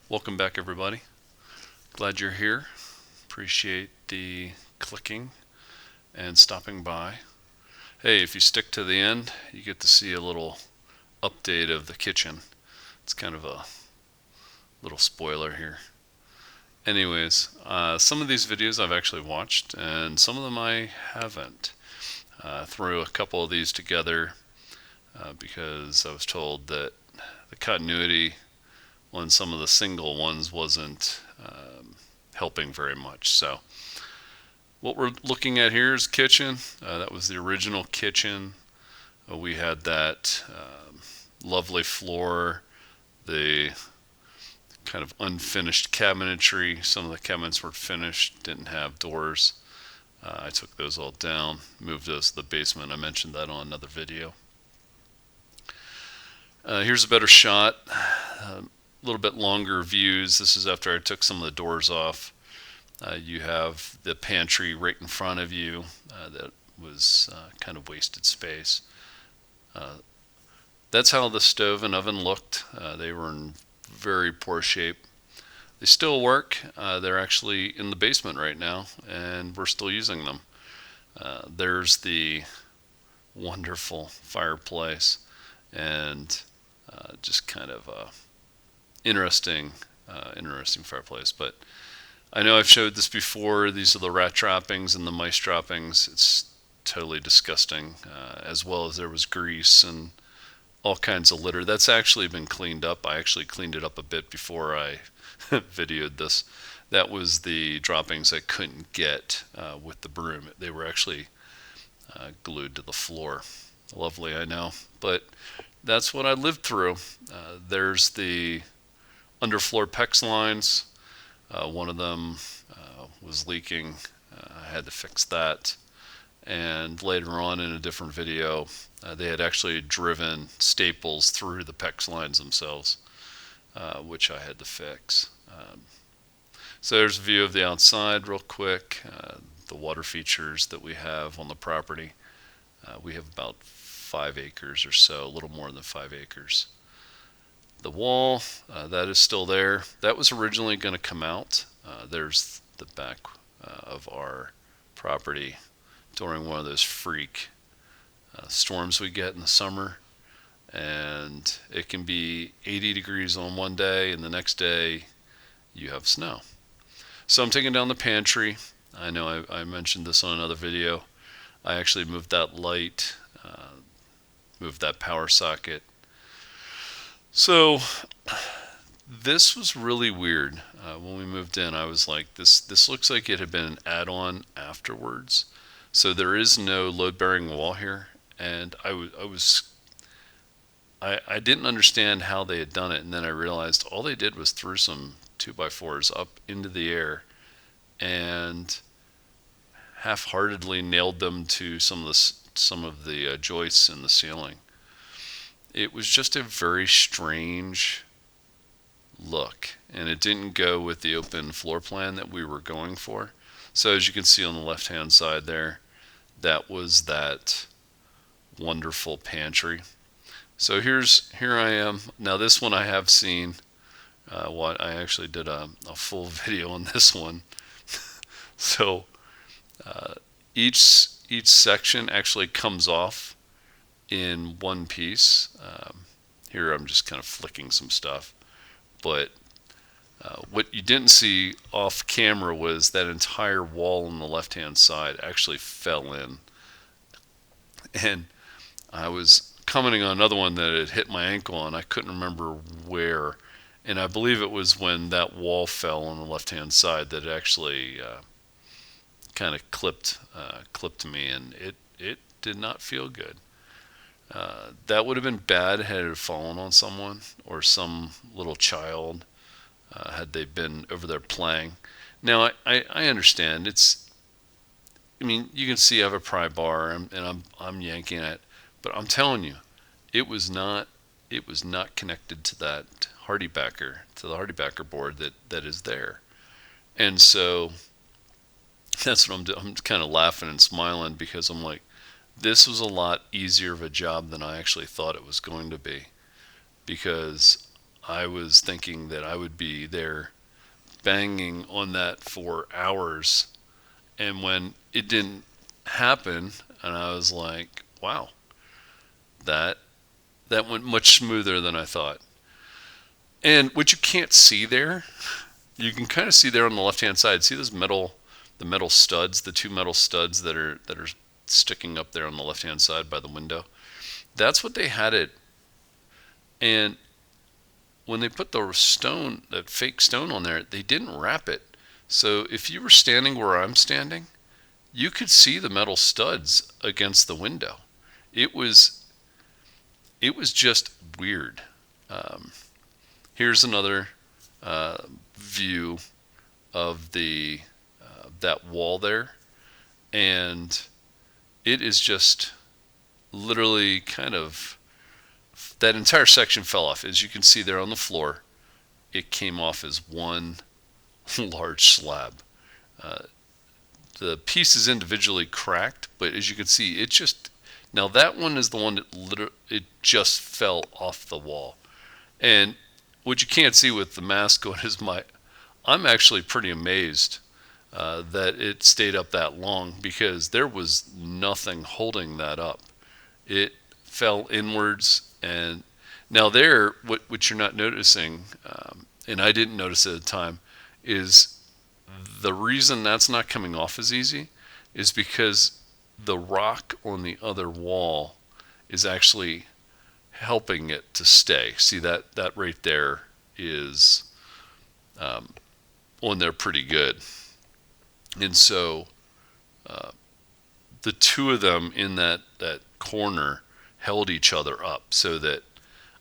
Welcome back, everybody. Glad you're here. Appreciate the clicking and stopping by. Hey, if you stick to the end, you get to see a little update of the kitchen. It's kind of a little spoiler here. Anyways, some of these videos I've actually watched, and some of them I haven't. Threw a couple of these together because I was told that the continuity on some of the single ones wasn't helping very much. So what we're looking at here is kitchen. That was the original kitchen. We had that lovely floor, the kind of unfinished cabinetry. Some of the cabinets were finished, didn't have doors. I took those all down, moved those to the basement. I mentioned that on another video. Here's a better shot. A little bit longer views. This is after I took some of the doors off. You have the pantry right in front of you. That was kind of wasted space. That's how the stove and oven looked. They were in very poor shape. They still work. They're actually in the basement right now, and we're still using them. There's the wonderful fireplace, and just kind of a interesting fireplace. But I know I've showed this before. These are the rat droppings and the mice droppings. It's totally disgusting, as well as there was grease and all kinds of litter. That's actually been cleaned up. I actually cleaned it up a bit before I videoed this. That was the droppings I couldn't get with the broom. They were actually glued to the floor. Lovely, I know, but that's what I lived through. There's the underfloor PEX lines. One of them was leaking. I had to fix that. And later on in a different video, they had actually driven staples through the PEX lines themselves, which I had to fix. So there's a view of the outside real quick. The water features that we have on the property. We have about 5 acres or so, a little more than 5 acres. The wall, that is still there. That was originally going to come out. There's the back of our property during one of those freak storms we get in the summer. And it can be 80 degrees on one day, and the next day you have snow. So I'm taking down the pantry. I know I mentioned this on another video. I actually moved that light, moved that power socket. So this was really weird. When we moved in, I was like, this looks like it had been an add-on afterwards. So there is no load-bearing wall here, and I didn't understand how they had done it, and then I realized all they did was threw some 2x4s up into the air and half-heartedly nailed them to some of the joists in the ceiling. It was just a very strange look, and it didn't go with the open floor plan that we were going for. So as you can see on the left hand side there, that was that wonderful pantry. So here I am. Now this one I have seen. What I actually did a full video on this one. So each section actually comes off in one piece. Here I'm just kind of flicking some stuff, but what you didn't see off camera was that entire wall on the left hand side actually fell in. And I was commenting on another one that had hit my ankle, and I couldn't remember where, and I believe it was when that wall fell on the left hand side that it actually kind of clipped me, and it did not feel good. That would have been bad had it fallen on someone or some little child, had they been over there playing. Now I understand. I mean, you can see I have a pry bar, and I'm yanking it, but I'm telling you, it was not connected to that hardy backer, to the hardy backer board that is there. And so that's what I'm kind of laughing and smiling, because I'm like, this was a lot easier of a job than I actually thought it was going to be, because I was thinking that I would be there banging on that for hours. And when it didn't happen, and I was like, wow, that that went much smoother than I thought. And what you can't see there, you can kind of see there on the left hand side. See those the metal studs, the two metal studs that are sticking up there on the left hand side by the window. That's what they had it. And when they put the stone, that fake stone on there, they didn't wrap it. So if you were standing where I'm standing, you could see the metal studs against the window. It was it was just weird. Um, Here's another view of the that wall there, and it is just literally kind of that entire section fell off. As you can see there on the floor, it came off as one large slab. Uh, the pieces individually cracked, but as you can see, it just now that one is the one that literally it just fell off the wall. And what you can't see with the mask on is I'm actually pretty amazed that it stayed up that long because there was nothing holding that up. It fell inwards, and now there, what you're not noticing, and I didn't notice it at the time, is the reason that's not coming off as easy is because the rock on the other wall is actually helping it to stay. See that right there is on there pretty good. And so the two of them in that corner held each other up so that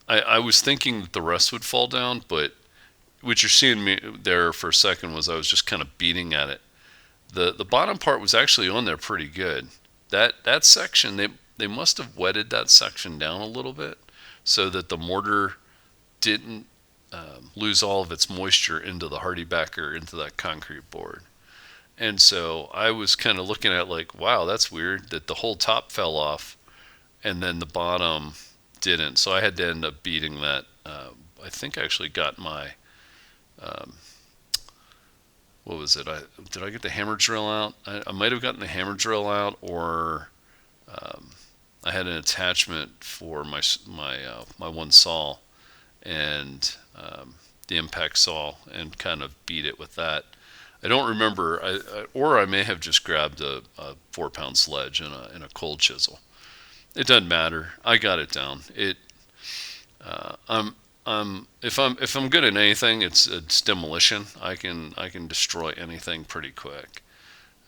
I was thinking that the rest would fall down, but what you're seeing me there for a second was I was just kind of beating at it. The bottom part was actually on there pretty good. That section, they must have wetted that section down a little bit so that the mortar didn't lose all of its moisture into the hardy backer, into that concrete board. And so I was kind of looking at it like, wow, that's weird that the whole top fell off and then the bottom didn't. So I had to end up beating that. I think I actually got my, what was it? Did I get the hammer drill out? I might have gotten the hammer drill out, or I had an attachment for my one saw and the impact saw and kind of beat it with that. I don't remember, or I may have just grabbed a 4-pound sledge and a cold chisel. It doesn't matter. I got it down. If I'm good at anything, it's demolition. I can destroy anything pretty quick,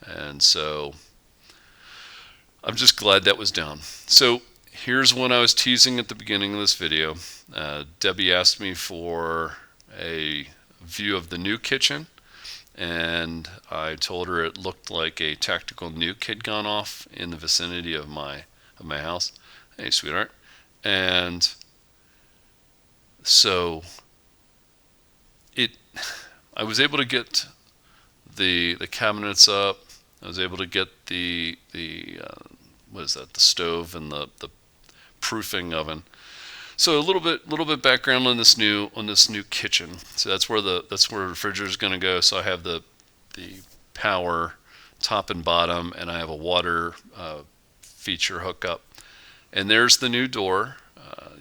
and so I'm just glad that was down. So here's when I was teasing at the beginning of this video. Debbie asked me for a view of the new kitchen, and I told her it looked like a tactical nuke had gone off in the vicinity of my house. Hey, sweetheart. And so I was able to get the cabinets up. I was able to get the what is that? The stove and the proofing oven. So a little bit background on this new kitchen. So that's where the refrigerator is going to go. So I have the power top and bottom, and I have a water feature hookup. And there's the new door.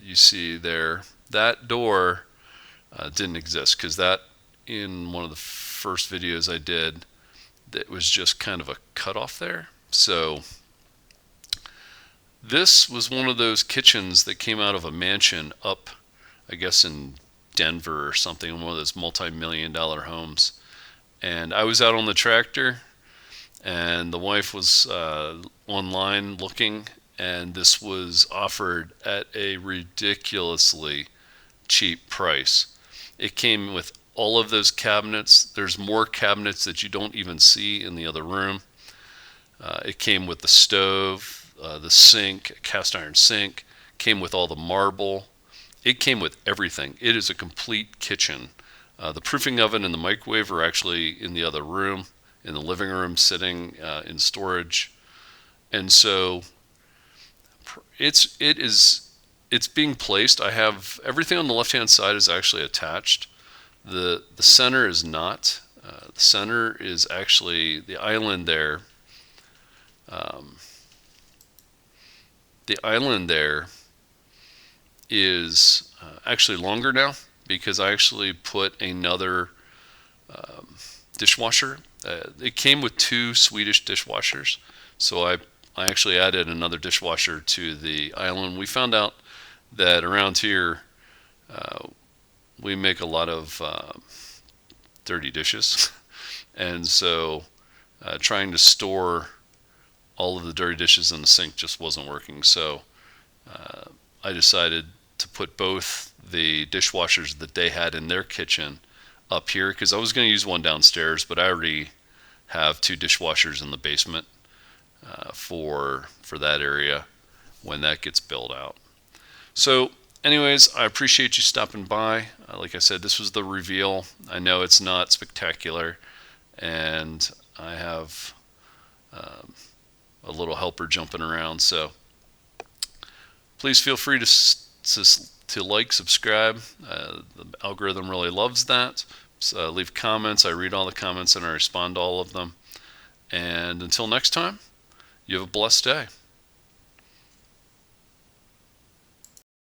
You see there. That door didn't exist because that in one of the first videos I did, that was just kind of a cutoff there. So this was one of those kitchens that came out of a mansion up, I guess, in Denver or something, one of those multi-million-dollar homes. And I was out on the tractor, and the wife was online looking, and this was offered at a ridiculously cheap price. It came with all of those cabinets. There's more cabinets that you don't even see in the other room. It came with the stove, the sink, a cast iron sink, came with all the marble. It came with everything. It is a complete kitchen. The proofing oven and the microwave are actually in the other room, in the living room, sitting in storage. And so it is it's being placed. I have everything on the left hand side is actually attached. The center is not. The center is actually the island there. Um, the island there is actually longer now because I actually put another dishwasher. It came with two Swedish dishwashers, so I actually added another dishwasher to the island. We found out that around here uh, we make a lot of dirty dishes, and so trying to store all of the dirty dishes in the sink just wasn't working. So I decided to put both the dishwashers that they had in their kitchen up here because I was going to use one downstairs, but I already have two dishwashers in the basement for that area when that gets built out. So, anyways, I appreciate you stopping by. Like I said, this was the reveal. I know it's not spectacular, and I have a little helper jumping around. So, please feel free to like, subscribe. The algorithm really loves that. So, leave comments. I read all the comments and I respond to all of them. And until next time, you have a blessed day.